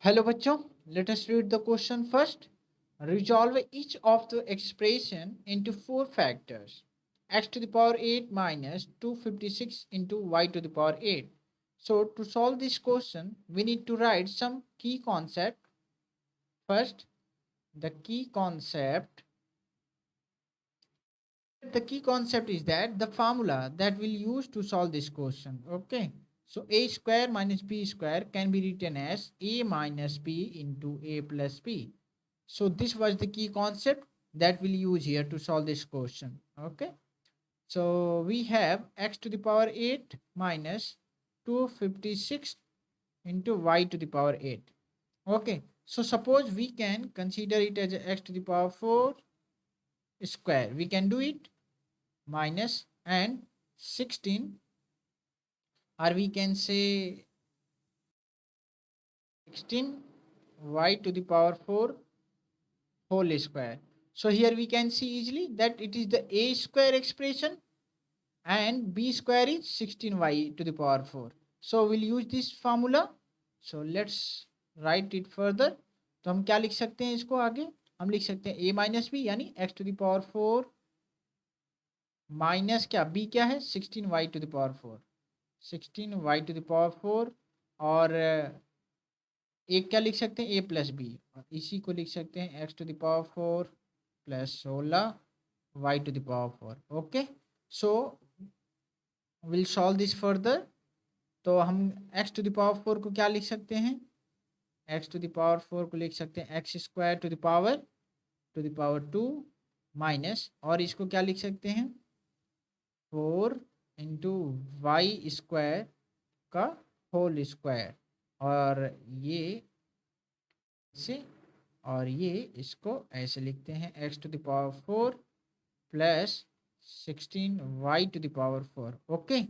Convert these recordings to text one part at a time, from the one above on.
Hello bachcho, let us read the question first. Resolve each of the expression into four factors. X to the power 8 minus 256 into y to the power 8. So to solve this question, we need to write some key concept. First, the key concept. The key concept is that the formula that we'll use to solve this question. Okay. So a square minus b square can be written as a minus b into a plus b. So this was the key concept that we'll use here to solve this question. Okay. So we have x to the power 8 minus 256 into y to the power 8. Okay. So suppose we can consider it as x to the power 4 square. We can do it minus and 16, or we can say 16 y to the power 4 whole square. So here we can see easily that it is the a square expression and b square is 16y to the power 4. So we'll use this formula. So let's write it further. तो हम क्या लिख सकते हैं इसको आगे? हम लिख सकते हैं a माइनस बी यानी x to the power 4 minus क्या b क्या है 16y to the power 4 16y to the power 4 और एक क्या लिख सकते हैं a प्लस बी और इसी को लिख सकते हैं x to the power 4 plus 16 y to the power 4. Okay. So will solve this further. तो हम x टू द पावर 4 को क्या लिख सकते हैं? x टू द पावर 4 को लिख सकते हैं x square to the power 2 minus और इसको क्या लिख सकते हैं 4 इंटू वाई स्क्वायर का होल स्क्वायर और ये से और ये इसको ऐसे लिखते हैं x to the power 4 plus 16y to the power 4. Okay.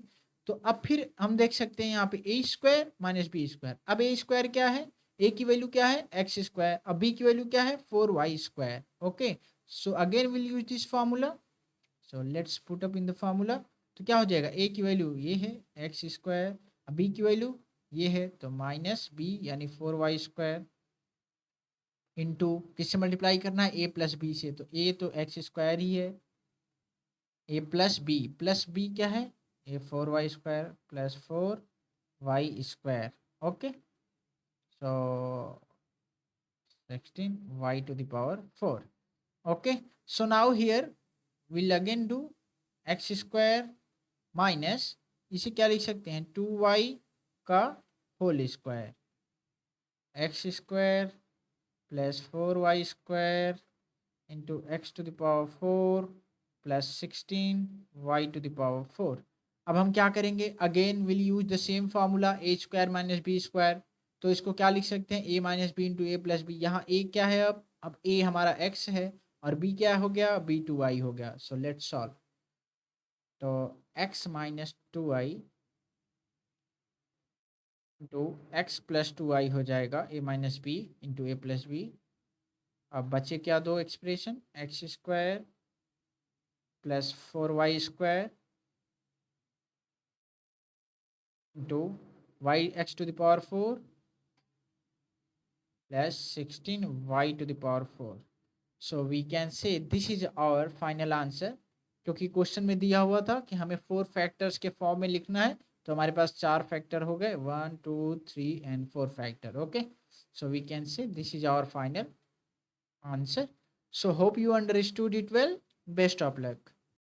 तो अब फिर हम देख सकते हैं यहाँ पे a square minus b square. अब ए स्क्वायर क्या है? ए की वैल्यू क्या है एक्स स्क्वायर. अब बी की वैल्यू क्या है 4y square. Okay. So again will use this formula. So let's put up in the formula. तो क्या हो जाएगा ए की वैल्यू ये है एक्स स्क्वायर. अब बी की वैल्यू ये है तो माइनस बी यानी 4y स्क्वायर इंटू किससे मल्टीप्लाई करना है ए प्लस बी से. तो ए तो एक्स स्क्वायर ही है ए प्लस बी क्या है a 4y square plus 4y square. Okay. So 16y to the power 4. Okay. So now here will again do x square minus इसे क्या लिख सकते हैं 2y का whole square x square plus 4y square into x to the power 4 plus 16y to the power 4. अब हम क्या करेंगे? Again will use the same formula a square minus b square. तो इसको क्या लिख सकते हैं ए minus b into a plus B. यहाँ ए क्या है? अब ए हमारा एक्स है और बी क्या हो गया बी टू वाई हो गया. So let's solve. तो x minus two y into x plus two y हो जाएगा a minus b into a plus b. अब बचे क्या दो expression x square plus 4y square into y x to the power 4 plus 16y to the power 4. So we can say this is our final answer. क्योंकि question में दिया हुआ था कि हमें 4 फैक्टर्स के फॉर्म में लिखना है तो हमारे पास 4 फैक्टर हो गए 1 2 3 and 4 factor. Okay. So we can say this is our final answer. So hope you understood it well. Best of luck.